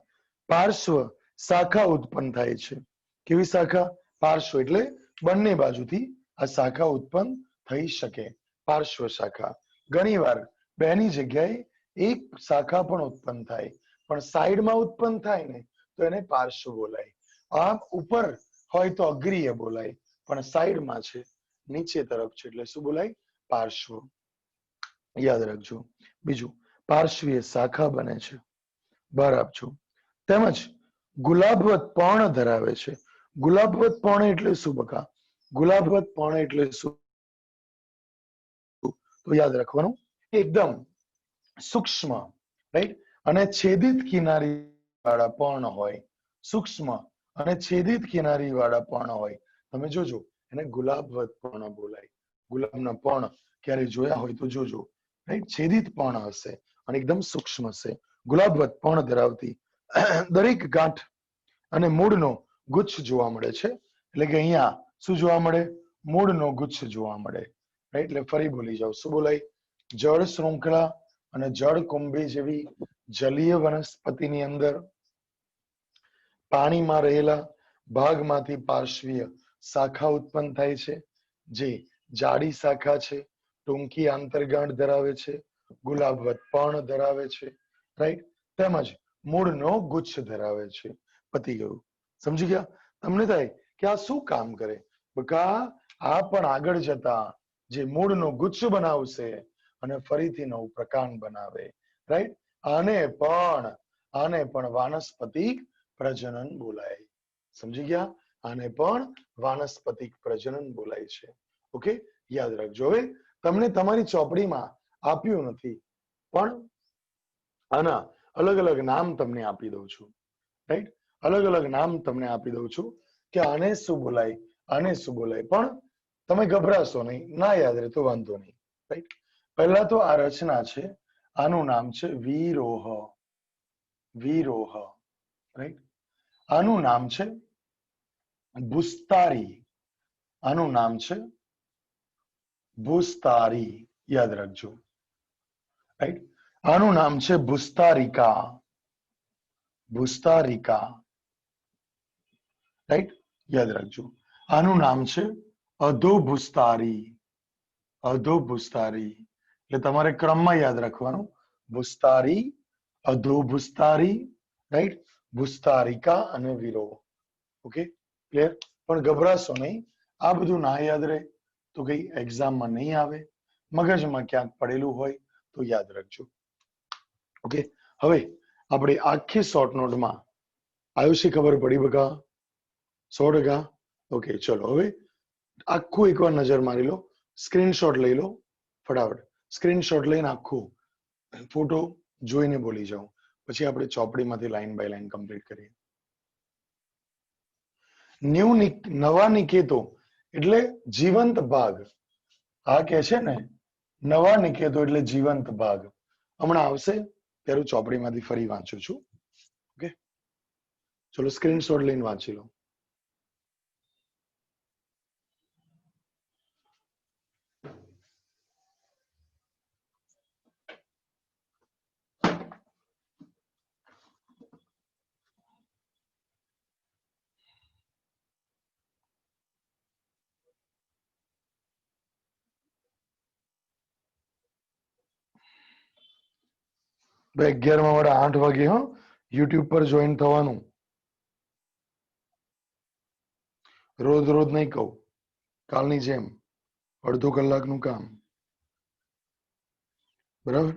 પાર્શ્વ શાખા ઉત્પન્ન થાય છે. કેવી શાખા? પાર્શ્વ એટલે બંને બાજુથી આ શાખા ઉત્પન્ન થઈ શકે. પાર્શ્વ શાખા. ઘણીવાર બેની જગ્યાએ એક શાખા પણ ઉત્પન્ન થાય, પણ સાઈડમાં ઉત્પન્ન થાય ને તો એને પાર્શ્વ બોલાય. આમ ઉપર હોય તો અગ્રીય બોલાય, પણ સાઈડમાં છે, નીચે તરફ છે, એટલે શું બોલાય? પાર્શ્વ. યાદ રાખજો. બીજું, પાર્શ્વીય શાખા બને છે. બહાર આપજો. તેમજ ગુલાબવત પર્ણ ધરાવે છે. ગુલાબવત પર્ણ એટલે શું બકા? ગુલાબવત પર્ણ એટલે શું? તો યાદ રાખવાનું, એકદમ સૂક્ષ્મ, રાઈટ, અને છેદિત કિનારી વાળા પર્ણ હોય. સૂક્ષ્મ અને છેદિત કિનારી વાળા પર્ણ હોય. તમે જોજો, એને ગુલાબવત પર્ણ બોલાય. ગુલાબના પર્ણ ક્યારે જોયા હોય તો જોજો, રાઈટ, છેદિત પર્ણ હશે અને એકદમ સૂક્ષ્મ હશે. ગુલાબવત પર્ણ ધરાવતી દરેક ગાંઠ અને મૂળનો ગુચ્છ જોવા મળે છે. એટલે કે અહીંયા શું જોવા મળે? મૂળનો ગુચ્છ જોવા મળે. રાઈટ, એટલે ફરી બોલી જાવ. શું બોલાય? જળ શૃંખલા અને જળકુંભી જેવી જલીય વનસ્પતિની અંદર પાણીમાં રહેલા ભાગમાંથી પાર્શ્વીય શાખા ઉત્પન્ન થાય છે, જે જાડી શાખા છે, ટૂંકી આંતરગાંઠ ધરાવે છે, ગુલાબવત પર્ણ ધરાવે છે, રાઈટ, તેમજ મૂળનો ગુચ્છ ધરાવે છે. પતી ગયું. સમજી ગયા? તમને થાય કે આ શું કામ કરે? બકા, આ પણ આગળ જતા જે મૂળનો ગુચ્છ બનાવશે અને ફરીથી નવું પ્રકાંડ બનાવે. રાઈટ, આને પણ વાનસ્પતિક પ્રજનન બોલાય. સમજી ગયા? આને પણ વાનસ્પતિક પ્રજનન બોલાય છે. ઓકે, યાદ રાખજો. હવે તમને તમારી ચોપડીમાં આપ્યું નથી, પણ આના અલગ અલગ નામ તમને આપી દઉં છું. રાઈટ, અલગ અલગ નામ તમને આપી દઉં છું કે આને શું બોલાય, આને શું બોલાય. પણ તમે ગભરાશો નહીં, ના યાદ રહે તો વાંધો નહીં. રાઈટ, પહેલા તો આ રચના છે, આનું નામ છે વિરોહ. વિરોહ. રાઈટ, આનું નામ છે ભૂસ્તારી. આનું નામ છે ભૂસ્તારી. યાદ રાખજો. રાઈટ, આનું નામ છે ભૂસ્તારિકા. ભૂસ્તારિકા. રાઈટ, યાદ રાખજો. આનું નામ છે અધોભૂસ્તારી. અધોભૂસ્તારી. એટલે તમારે ક્રમમાં યાદ રાખવાનું. ભૂસ્તારી, અધોભૂસ્તારી, રાઈટ, ભૂસ્તારિકા અને વિરોહ. Okay, clear? પણ ગભરાશો નહીં. આ બધું ના યાદ રહે તો કઈ એક્ઝામમાં નહીં આવે. મગજમાં ક્યાંક પડેલું હોય તો યાદ રાખજો. ઓકે, હવે આપણે આખી શોર્ટ નોટમાં આવ્યું છે, ખબર પડી બકા? 100%. ઓકે, ચલો હવે આખું એકવાર નજર મારી લો, સ્ક્રીનશોટ લઈ લો ફટાફટ. સ્ક્રીનશોટ લઈને આખું ફોટો જોઈને બોલી જાઓ, પછી આપણે ચોપડીમાંથી લાઈન બાય લાઈન કમ્પ્લીટ કરીએ. નવા નિકેતો એટલે જીવંત ભાગ. આ કે છે ને, નવા નિકેતો એટલે જીવંત ભાગ. હમણાં આવશે ત્યારે ચોપડીમાંથી ફરી વાંચું છું. ઓકે, ચલો સ્ક્રીનશોટ લઈને વાંચી લો. ભાઈ 11:08 વાગે હો યુટ્યુબ પર જોઈન થવાનું. રોજ રોજ નહીં કહું, કાલની જેમ અડધો કલાકનું કામ. બરાબર?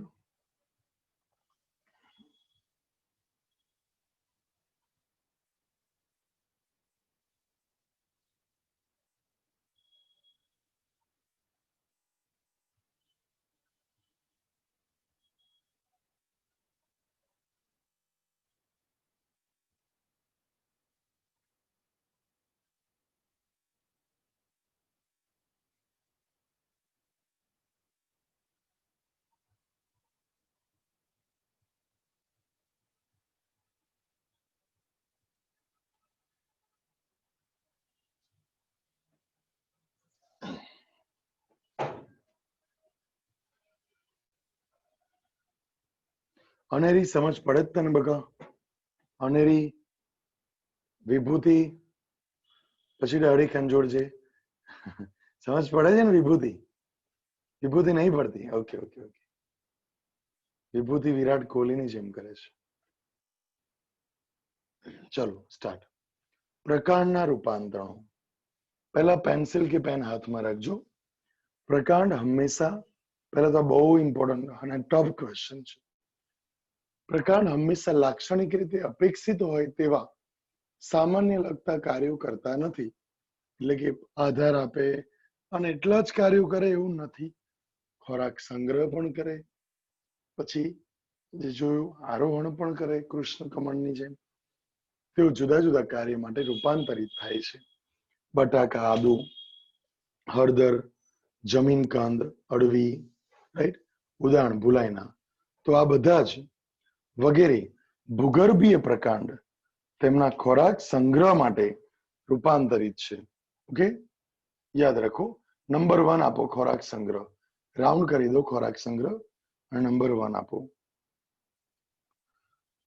અનેરી સમજ પડે જ તને બકા? અનેરી, વિભૂતિ, પછી ડાળી ખંજોળજે. સમજ પડે છે ને વિભૂતિ? વિભૂતિ નહીં પડતી? Okay okay okay. Vibhuti Virat કોહલીની જેમ કરે છે. ચલો સ્ટાર્ટ. પ્રકાંડના રૂપાંતરો. પહેલા પેન્સિલ કે પેન હાથમાં રાખજો. પ્રકાંડ હંમેશા, પહેલા તો બહુ ઇમ્પોર્ટન્ટ અને ટફ ક્વેશ્ચન છે. પ્રકાંડ હંમેશા લાક્ષણિક રીતે અપેક્ષિત હોય તેવા સામાન્ય લગતા કાર્યો કરતા નથી. એટલે કે આધાર આપે અને એટલા જ કાર્યો કરે એવું નથી. ખોરાક સંગ્રહ પણ કરે, પછી જે જોયું આરોહણ પણ કરે કૃષ્ણ કમળની જેમ. તેઓ જુદા જુદા કાર્ય માટે રૂપાંતરિત થાય છે. બટાકા, આદુ, હળદર, જમીન કંદ, અળવી, રાઈટ, ઉદાહરણ ભુલાયના. તો આ બધા જ વગેરે ભૂગર્ભીય પ્રકાંડ તેમના ખોરાક સંગ્રહ માટે રૂપાંતરિત છે. ઓકે, યાદ રાખો. નંબર 1 આપો ખોરાક સંગ્રહ. રાઉન્ડ કરી દો ખોરાક સંગ્રહ અને નંબર 1 આપો.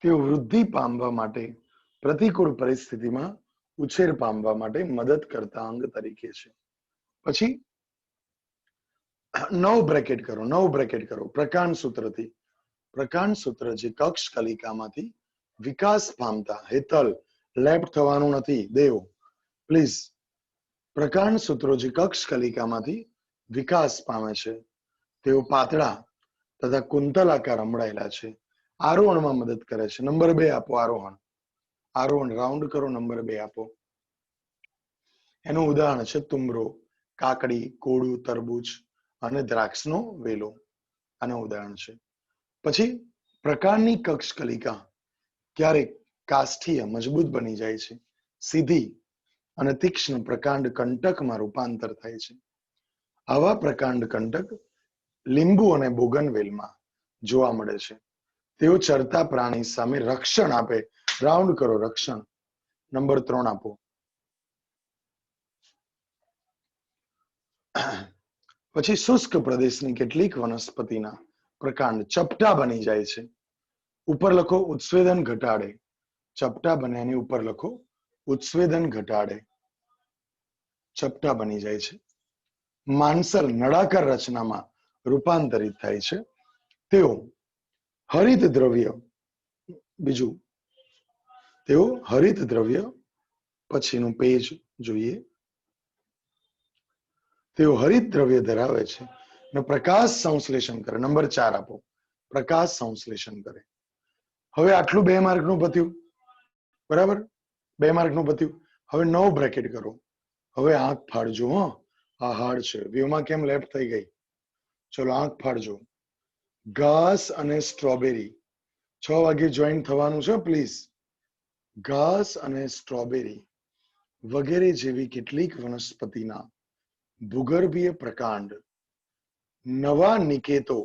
તેઓ વૃદ્ધિ પામવા માટે પ્રતિકૂળ પરિસ્થિતિમાં ઉછેર પામવા માટે મદદ કરતા અંગ તરીકે છે. પછી 9 બ્રેકેટ કરો, 9 બ્રેકેટ કરો. પ્રકાંડ સૂત્રથી. પ્રકાંડ સૂત્ર જે કક્ષ કલિકામાંથી વિકાસ પામતા, હેતલ લેફ્ટ થવાનું નથી દેવ પ્લીઝ. પ્રકાંડ સૂત્રો જે કક્ષ કલિકામાંથી વિકાસ પામે છે તેઓ પાતળા તથા કુંતલાકાર અમડાયેલા છે. આરોહણમાં મદદ કરે છે. નંબર 2 આપો આરોહણ. આરોહણ રાઉન્ડ કરો, નંબર 2 આપો. એનું ઉદાહરણ છે તુમરો, કાકડી, કોળું, તરબૂચ અને દ્રાક્ષનો વેલો. આનું ઉદાહરણ છે. પછી પ્રકાંડની કક્ષ કલિકા ક્યારેક કાષ્ઠીય મજબૂત બની જાય છે. સીધી અને તીક્ષ્ણ પ્રકાંડ કંટકમાં રૂપાંતર થાય છે. આવા પ્રકાંડ કંટક લીંબુ અને બોગનવેલમાં જોવા મળે છે. તેઓ ચરતા પ્રાણી સામે રક્ષણ આપે. રાઉન્ડ કરો, રક્ષણ. નંબર 3 આપો. પછી શુષ્ક પ્રદેશની કેટલીક વનસ્પતિના પ્રકાંડ ચપટા બની જાય છે. ઉપર લખો ઉત્સ્વેદન ઘટાડે. ચપટા બન્યાની ઉપર લખો ઉત્સ્વેદન ઘટાડે. ચપટા બની જાય છે. માંસલ નળાકાર રચનામાં રૂપાંતરિત થાય છે. તેઓ હરિત દ્રવ્ય, બીજું તેઓ હરિત દ્રવ્ય, પછીનું પેજ જોઈએ. તેઓ હરિત દ્રવ્ય ધરાવે છે અને પ્રકાશ સંશ્લેષણ કરે. નંબર 4 આપો. પ્રકાશ સંશ્લેષણ કરે. હવે આટલું 2 માર્કનું પત્યું, બરાબર? 2 માર્કનું પત્યું. હવે 9 બ્રેકેટ કરો. હવે આંખ ફાડજો. આ હાર્ડ છે. વ્યૂમાં કેમ લેફ્ટ થઈ ગઈ? ચલો આંખ ફાડજો. ઘાસ અને સ્ટ્રોબેરી. 6 વાગે જોઈન થવાનું છે પ્લીઝ. ઘાસ અને સ્ટ્રોબેરી વગેરે જેવી કેટલીક વનસ્પતિના ભૂગર્ભીય પ્રકાંડ નવા નિકેતો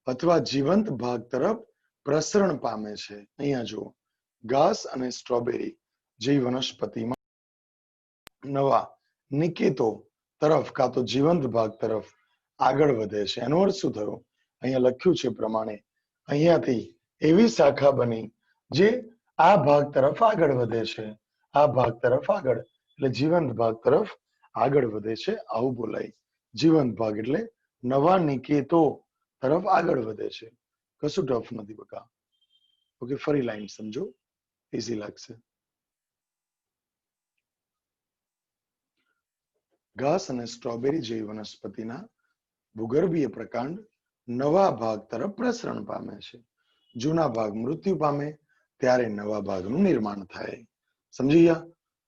અથવા જીવંત ભાગ તરફ પ્રસરણ પામે છે. અહીંયા જુઓ, ઘાસ અને સ્ટ્રોબેરી જેવી વનસ્પતિમાં નવા નિકેતો તરફ કાં તો જીવંત ભાગ તરફ આગળ વધે છે. એનો અર્થ શું થયો? અહીંયા લખ્યું છે પ્રમાણે અહીંયાથી એવી શાખા બની જે આ ભાગ તરફ આગળ વધે છે. આ ભાગ તરફ આગળ એટલે જીવંત ભાગ તરફ આગળ વધે છે. આવું બોલાય. જીવંત ભાગ એટલે નવા નિકેતો તરફ આગળ વધે છે. કશું ટફ નથી બકા. ઓકે, ફરી લાઈન સમજો, ઈઝી લાગશે. ઘાસ અને સ્ટ્રોબેરી જેવી વનસ્પતિના ભૂગર્ભીય પ્રકાંડ નવા ભાગ તરફ પ્રસરણ પામે છે. જૂના ભાગ મૃત્યુ પામે ત્યારે નવા ભાગનું નિર્માણ થાય. સમજી ગયા?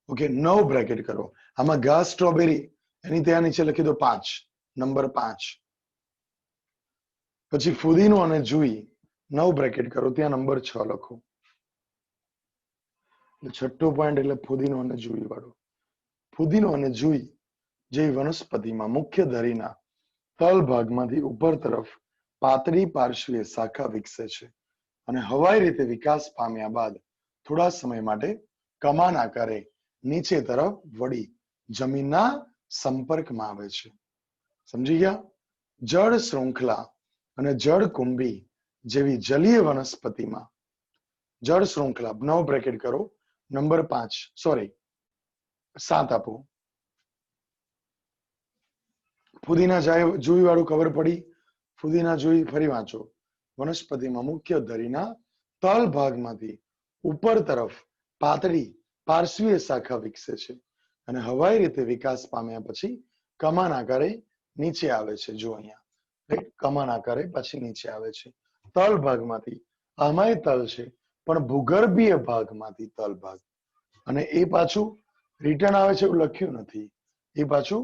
ઓકે, 9 બ્રેકેટ કરો. આમાં ઘાસ સ્ટ્રોબેરી એની ત્યાં નીચે લખી દો 5, નંબર 5. પછી ફુદીનો અને જુઈ 9 બ્રેકેટ કરો, ત્યાં નંબર 6 લખો. છઠ્ઠો પોઈન્ટ એટલે ફુદીનો અને જુઈ વાળો. ફુદીનો અને જુઈ જેવી વનસ્પતિમાં મુખ્ય ધરીના તલ ભાગમાંથી ઉપર તરફ પાતળી પાર્શ્વીય શાખા વિકસે છે અને હવાઈ રીતે વિકાસ પામ્યા બાદ થોડા સમય માટે કમાન આકારે નીચે તરફ વળી જમીનના સંપર્કમાં આવે છે. સમજી ગયા? જળ શૃંખલા અને જળ કુંભી જેવી જલીય વનસ્પતિમાં જળ શૃંખલા, નવ બ્રેકેટ કરો, નંબર 5 સોરી 7 આપો. ફુદીના જુઈ વાળું ખબર પડી? ફુદીના જુઈ ફરી વાંચો. વનસ્પતિમાં મુખ્ય ધરીના તલ ભાગમાંથી ઉપર તરફ પાતળી પાર્શ્વીય શાખા વિકસે છે અને હવાઈ રીતે વિકાસ પામ્યા પછી કમાન આકારે નીચે આવે છે. જો અહીંયા રાઈટ, કમાન આકારે પછી નીચે આવે છે. તલ ભાગમાંથી, આમાંય તલ છે પણ ભૂગર્ભીય ભાગમાંથી તલ ભાગ, અને એ પાછું રિટર્ન આવે છે એવું લખ્યું નથી, એ પાછું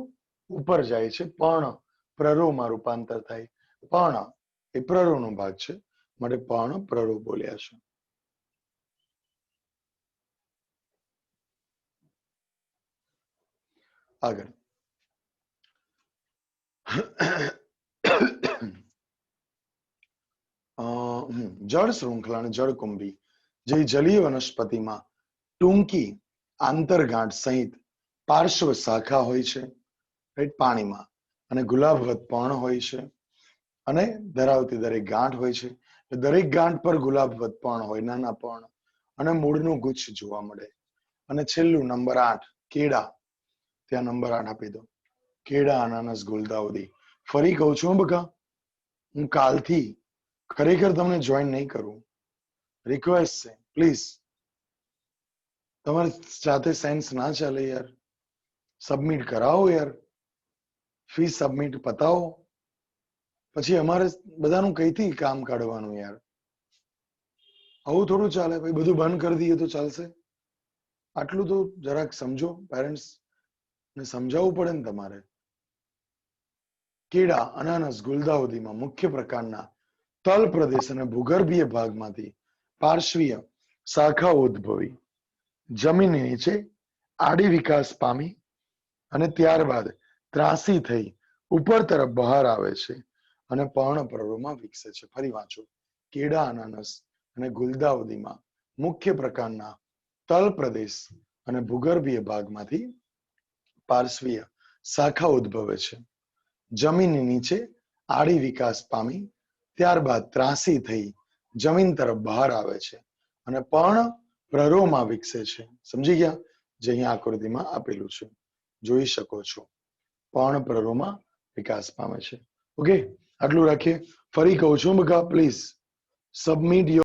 ઉપર જાય છે. પર્ણ પ્રરોમાં રૂપાંતર થાય. પર્ણ એ પ્રરોનો ભાગ છે, માટે પર્ણ પ્રરો બોલ્યા છે. આગળ જળ શૃંખલા અને જળકુંભી જે જલીય વનસ્પતિમાં ટૂંકી આંતરગાંઠ સહિત પાર્શ્વ શાખા હોય છે રાઈટ, પાણીમાં, અને ગુલાબવત પર્ણ હોય છે અને ધરાવતી દરેક ગાંઠ હોય છે. દરેક ગાંઠ પર ગુલાબવત પર્ણ હોય, નાના પર્ણ, અને મૂળનું ગુચ્છ જોવા મળે. અને છેલ્લું નંબર 8 કેળા. ત્યાં નંબર 8 આપી દો. કેળા, અનાનસ, ગુલદાઉદી. ફરી કહું છું બકા, હું કાલથી ખરેખર તમને જોઈન નહીં કરું, રિક્વેસ્ટ છે પ્લીઝ. તમારી સાથે સાયન્સ ના ચાલે યાર. સબમિટ કરાવો યાર, ફી સબમિટ પતાવો, પછી અમારે બધાનું કઈથી કામ કાઢવાનું યાર. આવું થોડું ચાલે ભાઈ, બધું બંધ કરી દઈએ તો ચાલશે? આટલું તો જરાક સમજો. પેરેન્ટ્સ ને સમજાવવું પડે ને તમારે. કેળા, અનાનસ, ગુલદાઉદીમાં મુખ્ય પ્રકારના તલ પ્રદેશ અને ભૂગર્ભીય ભાગમાંથી પાર્શ્વીય શાખાઓ ઉદ્ભવી જમીનની નીચે આડી વિકાસ પામી અને ત્યારબાદ ત્રાસી થઈ ઉપર તરફ બહાર આવે છે અને પર્ણપર્વમાં વિકસે છે. ફરી વાંચો. કેળા, અનાનસ અને ગુલદાઉદીમાં મુખ્ય પ્રકારના તલ પ્રદેશ અને ભૂગર્ભીય ભાગમાંથી પાર્શ્વીય શાખા ઉદ્ભવે છે. જમીનની નીચે આડી વિકાસ પામી ત્યારબાદ ત્રાસી થઈ જમીન તરફ બહાર આવે છે અને પર્ણ પ્રરોમાં વિકસે છે. સમજી ગયા? જે અહીંયા આકૃતિમાં આપેલું છે, જોઈ શકો છો. પર્ણ પ્રરોમાં વિકાસ પામે છે. ઓકે, આટલું રાખીએ. ફરી કહું છું બકા, પ્લીઝ સબમિટ યોર